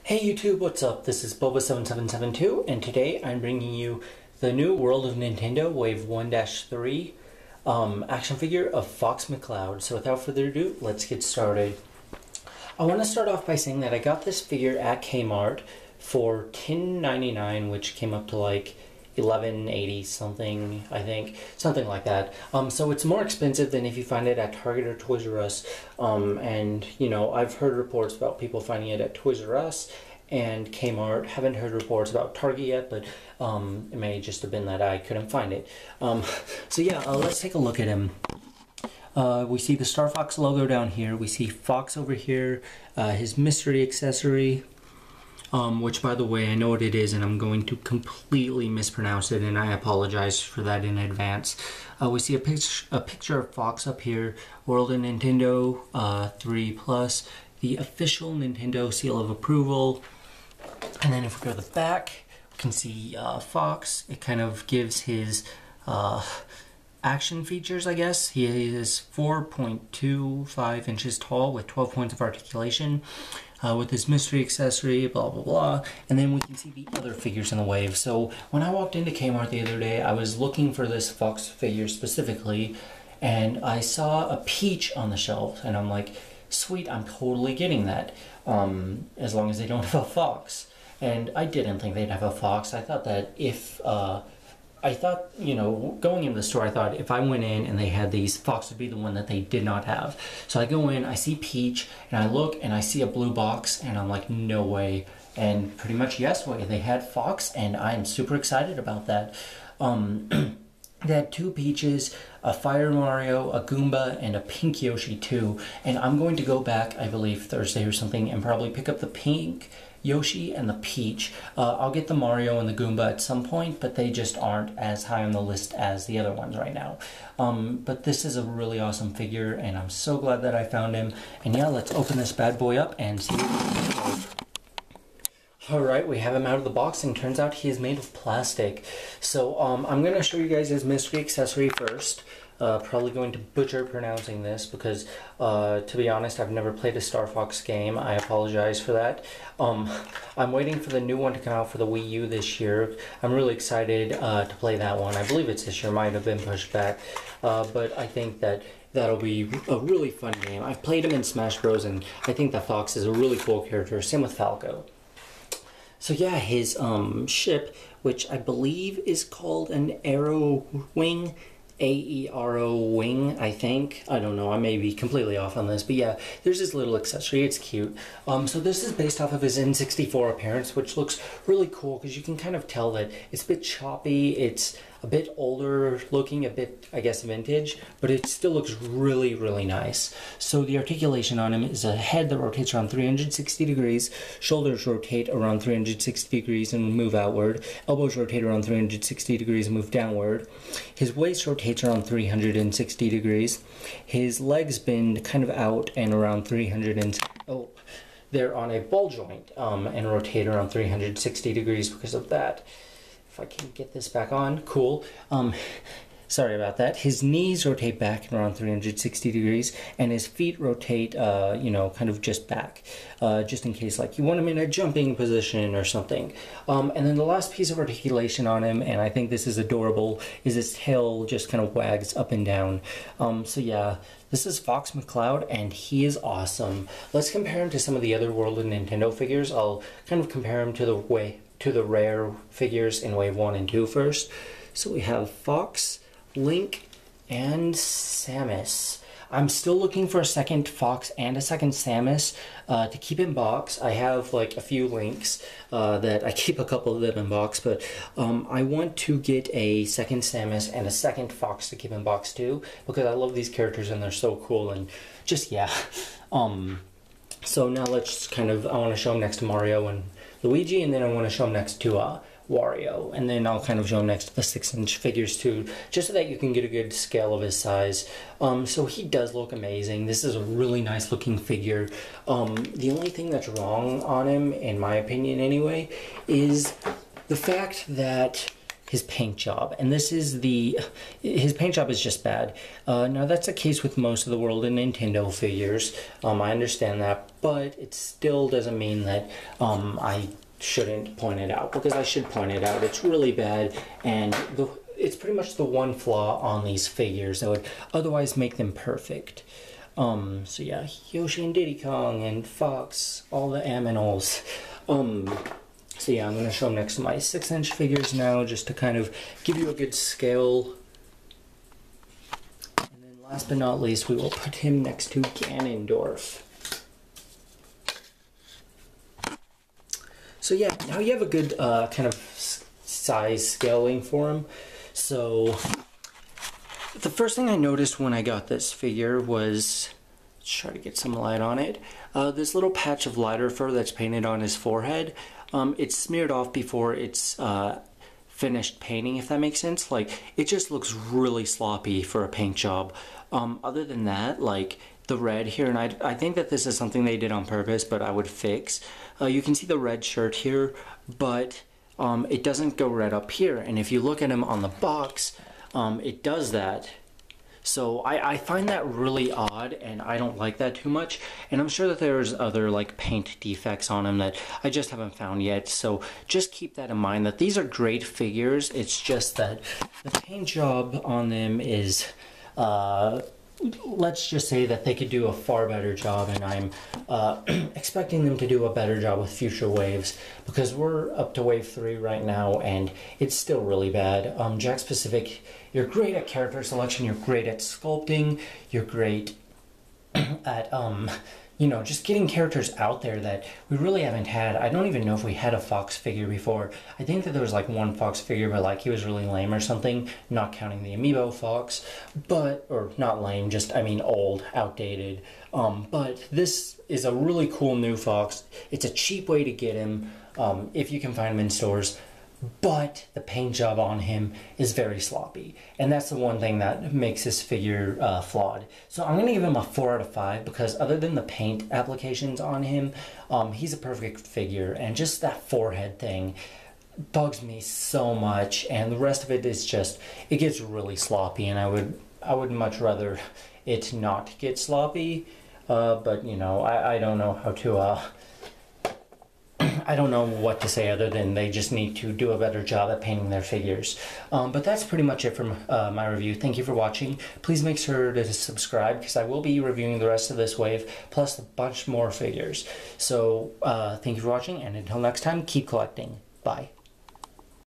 Hey YouTube, what's up? This is Boba7772 and today I'm bringing you the new World of Nintendo Wave 1-3 action figure of Fox McCloud. So without further ado, let's get started. I want to start off by saying that I got this figure at Kmart for $10.99, which came up to like $11.80 something, I think, something like that. So it's more expensive than if you find it at Target or Toys R Us. And you know, I've heard reports about people finding it at Toys R Us and Kmart. Haven't heard reports about Target yet, but it may just have been that I couldn't find it. So yeah, let's take a look at him. We see the Star Fox logo down here. We see Fox over here, his mystery accessory. Which, by the way, I know what it is, and I'm going to completely mispronounce it, and I apologize for that in advance. We see a picture of Fox up here, World of Nintendo 3+, the official Nintendo seal of approval. And then if we go to the back, we can see Fox. It kind of gives his action features, I guess. He is 4.25 inches tall with 12 points of articulation. With his mystery accessory, blah blah blah, and then we can see the other figures in the wave. So when I walked into Kmart the other day, I was looking for this Fox figure specifically, and I saw a Peach on the shelf, and I'm like, sweet, I'm totally getting that, as long as they don't have a Fox. And I didn't think they'd have a Fox. I thought that if you know, going into the store, I thought if I went in and they had these, Fox would be the one that they did not have. So I go in, I see Peach, and I look and I see a blue box, and I'm like, no way. And pretty much yes way, they had Fox, and I'm super excited about that. They had two Peaches, a Fire Mario, a Goomba, and a Pink Yoshi too. And I'm going to go back, I believe Thursday or something, and probably pick up the Pink Yoshi and the Peach. I'll get the Mario and the Goomba at some point, but they just aren't as high on the list as the other ones right now. But this is a really awesome figure, and I'm so glad that I found him. And yeah, let's open this bad boy up and see what he's like. Alright, we have him out of the box, and turns out he is made of plastic. So I'm going to show you guys his mystery accessory first. Probably going to butcher pronouncing this because, to be honest, I've never played a Star Fox game. I apologize for that. I'm waiting for the new one to come out for the Wii U this year. I'm really excited to play that one. I believe it's this year, might have been pushed back. But I think that that'll be a really fun game. I've played him in Smash Bros. And I think that Fox is a really cool character. Same with Falco. So yeah, his ship, which I believe is called an Aero Wing, A-E-R-O Wing, I think. I don't know, I may be completely off on this, but yeah, there's this little accessory, it's cute. So this is based off of his N64 appearance, which looks really cool because you can kind of tell that it's a bit choppy, it's a bit older looking, a bit, I guess, vintage, but it still looks really, really nice. So the articulation on him is a head that rotates around 360 degrees, shoulders rotate around 360 degrees and move outward, elbows rotate around 360 degrees and move downward, his waist rotates around 360 degrees, his legs bend kind of out and around 360, they're on a ball joint and rotate around 360 degrees because of that. If I can get this back on, cool. Sorry about that. His knees rotate back and around 360 degrees, and his feet rotate, you know, kind of just back, just in case, like, you want him in a jumping position or something. And then the last piece of articulation on him, and I think this is adorable, is his tail just kind of wags up and down. So yeah, this is Fox McCloud, and he is awesome. Let's compare him to some of the other World of Nintendo figures. I'll kind of compare him to the rare figures in Wave 1 and 2 first. So we have Fox, Link, and Samus. I'm still looking for a second Fox and a second Samus to keep in box. I have like a few Links that I keep a couple of them in box, but I want to get a second Samus and a second Fox to keep in box too, because I love these characters and they're so cool, and just, yeah. So now let's kind of, I want to show them next to Mario and Luigi, and then I want to show them next to Wario, and then I'll kind of show him next to the 6-inch figures too, just so that you can get a good scale of his size. So he does look amazing. This is a really nice looking figure. The only thing that's wrong on him, in my opinion anyway, is the fact that his paint job, and this is his paint job is just bad. Now that's the case with most of the World of Nintendo figures. I understand that, but it still doesn't mean that I shouldn't point it out, because I should point it out. It's really bad, and it's pretty much the one flaw on these figures that would otherwise make them perfect. So yeah, Yoshi and Diddy Kong and Fox, all the aminals. So yeah, I'm going to show them next to my 6-inch figures now, just to kind of give you a good scale. And then last but not least, we will put him next to Ganondorf. So yeah, now you have a good kind of size scaling for him. So the first thing I noticed when I got this figure was, let's try to get some light on it, this little patch of lighter fur that's painted on his forehead. It's smeared off before it's finished painting, if that makes sense. Like, it just looks really sloppy for a paint job. Other than that, like the red here, and I think that this is something they did on purpose, but I would fix. You can see the red shirt here, but it doesn't go red up here. And if you look at him on the box, it does that. So I find that really odd, and I don't like that too much. And I'm sure that there's other like paint defects on them that I just haven't found yet. So just keep that in mind, that these are great figures. It's just that the paint job on them is, let's just say that they could do a far better job, and I'm expecting them to do a better job with future waves, because we're up to wave 3 right now and it's still really bad. Jakks Pacific, you're great at character selection, you're great at sculpting, you're great at you know, just getting characters out there that we really haven't had. I don't even know if we had a Fox figure before. I think that there was like one Fox figure, but like he was really lame or something, not counting the amiibo Fox, but, or not lame, just, I mean, old, outdated. But this is a really cool new Fox. It's a cheap way to get him, if you can find him in stores. But the paint job on him is very sloppy, and that's the one thing that makes this figure flawed. So I'm going to give him a 4 out of 5, because other than the paint applications on him, he's a perfect figure, and just that forehead thing bugs me so much, and the rest of it is just, it gets really sloppy, and I would much rather it not get sloppy, but you know, I don't know how to I don't know what to say other than they just need to do a better job at painting their figures. But that's pretty much it from my review. Thank you for watching. Please make sure to subscribe, because I will be reviewing the rest of this wave, plus a bunch more figures. So thank you for watching, and until next time, keep collecting. Bye.